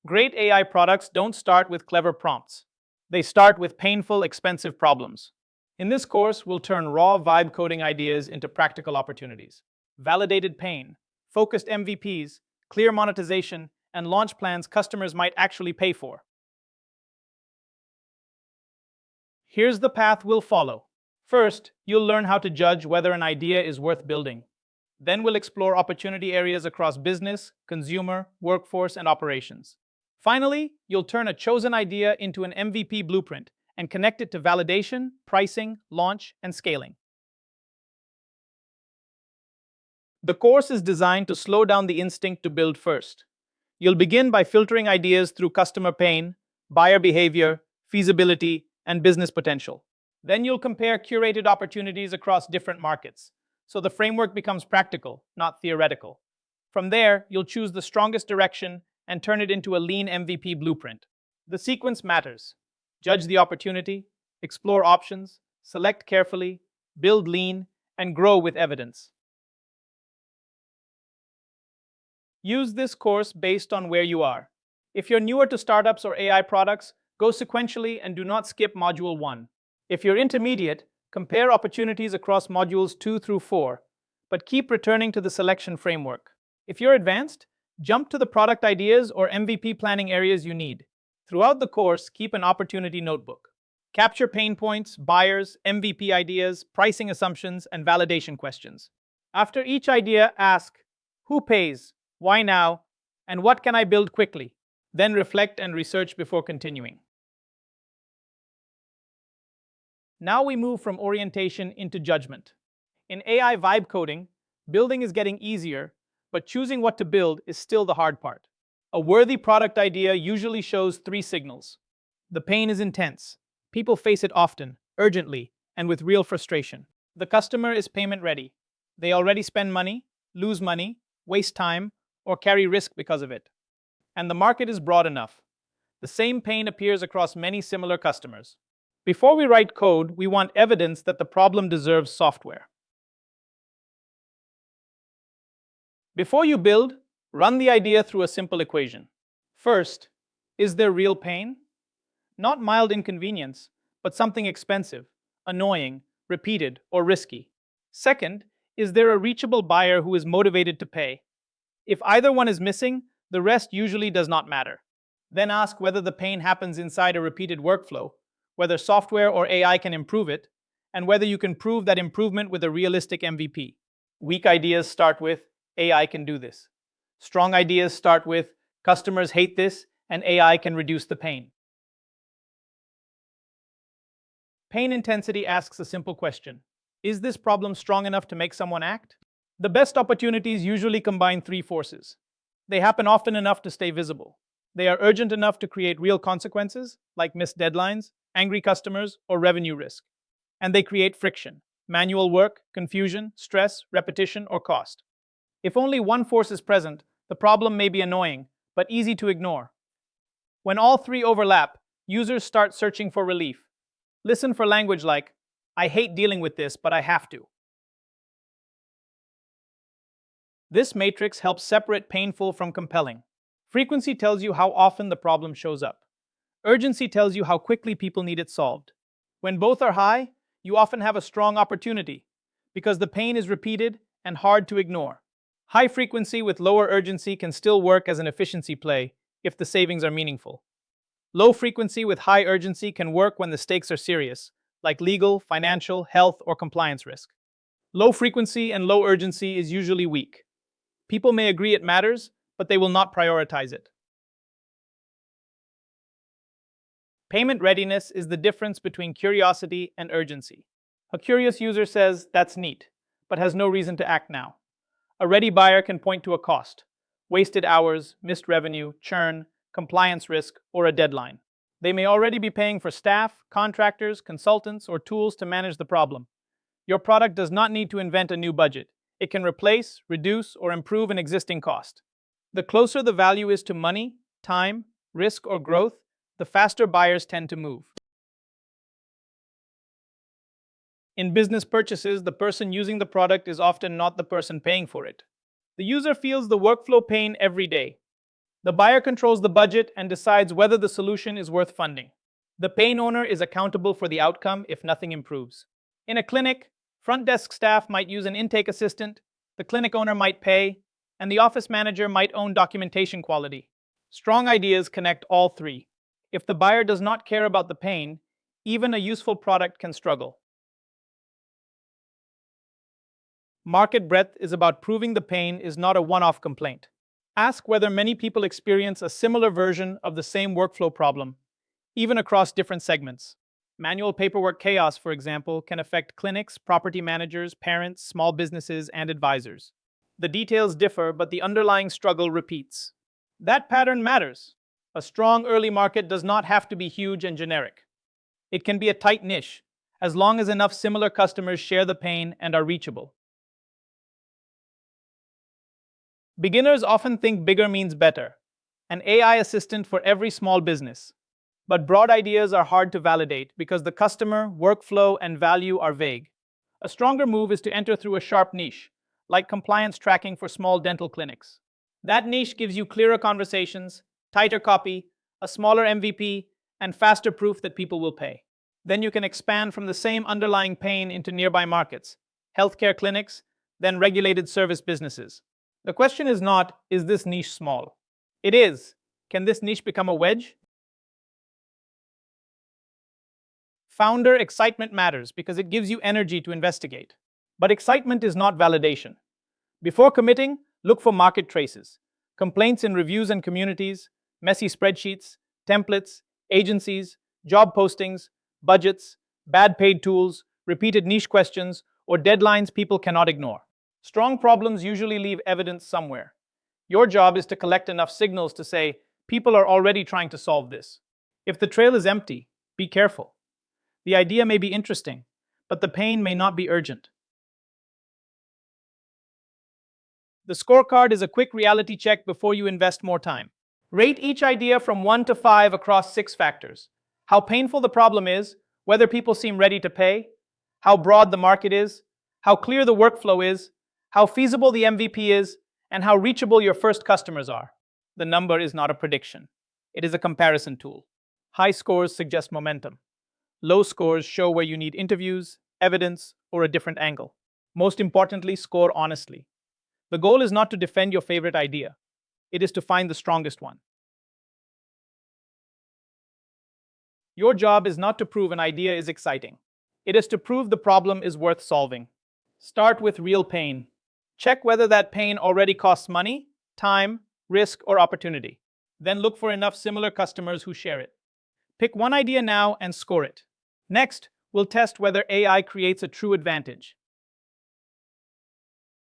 Great AI products don't start with clever prompts. They start with painful, expensive problems. In this course, we'll turn raw vibe coding ideas into practical opportunities. Validated pain, focused MVPs, clear monetization, and launch plans customers might actually pay for. Here's the path we'll follow. First, you'll learn how to judge whether an idea is worth building. Then we'll explore opportunity areas across business, consumer, workforce, and operations. Finally, you'll turn a chosen idea into an MVP blueprint and connect it to validation, pricing, launch, and scaling. The course is designed to slow down the instinct to build first. You'll begin by filtering ideas through customer pain, buyer behavior, feasibility, and business potential. Then you'll compare curated opportunities across different markets, so the framework becomes practical, not theoretical. From there, you'll choose the strongest direction and turn it into a lean MVP blueprint. The sequence matters. Judge the opportunity, explore options, select carefully, build lean, and grow with evidence. Use this course based on where you are. If you're newer to startups or AI products, go sequentially and do not skip Module 1. If you're intermediate, compare opportunities across Modules 2 through 4, but keep returning to the selection framework. If you're advanced, jump to the product ideas or MVP planning areas you need. Throughout the course, keep an opportunity notebook. Capture pain points, buyers, MVP ideas, pricing assumptions, and validation questions. After each idea, ask, who pays, why now, and what can I build quickly? Then reflect and research before continuing. Now we move from orientation into judgment. In AI vibe coding, building is getting easier, but choosing what to build is still the hard part. A worthy product idea usually shows 3 signals. The pain is intense. People face it often, urgently, and with real frustration. The customer is payment ready. They already spend money, lose money, waste time, or carry risk because of it. And the market is broad enough. The same pain appears across many similar customers. Before we write code, we want evidence that the problem deserves software. Before you build, run the idea through a simple equation. First, is there real pain? Not mild inconvenience, but something expensive, annoying, repeated, or risky. Second, is there a reachable buyer who is motivated to pay? If either one is missing, the rest usually does not matter. Then ask whether the pain happens inside a repeated workflow, whether software or AI can improve it, and whether you can prove that improvement with a realistic MVP. Weak ideas start with, AI can do this. Strong ideas start with, customers hate this, and AI can reduce the pain. Pain intensity asks a simple question. Is this problem strong enough to make someone act? The best opportunities usually combine 3 forces. They happen often enough to stay visible. They are urgent enough to create real consequences, like missed deadlines, angry customers, or revenue risk. And they create friction, manual work, confusion, stress, repetition, or cost. If only one force is present, the problem may be annoying, but easy to ignore. When all 3 overlap, users start searching for relief. Listen for language like, I hate dealing with this, but I have to. This matrix helps separate painful from compelling. Frequency tells you how often the problem shows up. Urgency tells you how quickly people need it solved. When both are high, you often have a strong opportunity, because the pain is repeated and hard to ignore. High frequency with lower urgency can still work as an efficiency play if the savings are meaningful. Low frequency with high urgency can work when the stakes are serious, like legal, financial, health, or compliance risk. Low frequency and low urgency is usually weak. People may agree it matters, but they will not prioritize it. Payment readiness is the difference between curiosity and urgency. A curious user says, that's neat, but has no reason to act now. A ready buyer can point to a cost, wasted hours, missed revenue, churn, compliance risk, or a deadline. They may already be paying for staff, contractors, consultants, or tools to manage the problem. Your product does not need to invent a new budget. It can replace, reduce, or improve an existing cost. The closer the value is to money, time, risk, or growth, the faster buyers tend to move. In business purchases, the person using the product is often not the person paying for it. The user feels the workflow pain every day. The buyer controls the budget and decides whether the solution is worth funding. The pain owner is accountable for the outcome if nothing improves. In a clinic, front desk staff might use an intake assistant, the clinic owner might pay, and the office manager might own documentation quality. Strong ideas connect all three. If the buyer does not care about the pain, even a useful product can struggle. Market breadth is about proving the pain is not a one-off complaint. Ask whether many people experience a similar version of the same workflow problem, even across different segments. Manual paperwork chaos, for example, can affect clinics, property managers, parents, small businesses, and advisors. The details differ, but the underlying struggle repeats. That pattern matters. A strong early market does not have to be huge and generic. It can be a tight niche, as long as enough similar customers share the pain and are reachable. Beginners often think bigger means better, an AI assistant for every small business. But broad ideas are hard to validate because the customer, workflow, and value are vague. A stronger move is to enter through a sharp niche, like compliance tracking for small dental clinics. That niche gives you clearer conversations, tighter copy, a smaller MVP, and faster proof that people will pay. Then you can expand from the same underlying pain into nearby markets, healthcare clinics, then regulated service businesses. The question is not, is this niche small? It is, can this niche become a wedge? Founder excitement matters because it gives you energy to investigate. But excitement is not validation. Before committing, look for market traces, complaints in reviews and communities, messy spreadsheets, templates, agencies, job postings, budgets, bad paid tools, repeated niche questions, or deadlines people cannot ignore. Strong problems usually leave evidence somewhere. Your job is to collect enough signals to say, people are already trying to solve this. If the trail is empty, be careful. The idea may be interesting, but the pain may not be urgent. The scorecard is a quick reality check before you invest more time. Rate each idea from 1 to 5 across 6 factors. How painful the problem is, whether people seem ready to pay, how broad the market is, how clear the workflow is, how feasible the MVP is, and how reachable your first customers are. The number is not a prediction. It is a comparison tool. High scores suggest momentum. Low scores show where you need interviews, evidence, or a different angle. Most importantly, score honestly. The goal is not to defend your favorite idea. It is to find the strongest one. Your job is not to prove an idea is exciting. It is to prove the problem is worth solving. Start with real pain. Check whether that pain already costs money, time, risk, or opportunity. Then look for enough similar customers who share it. Pick one idea now and score it. Next, we'll test whether AI creates a true advantage.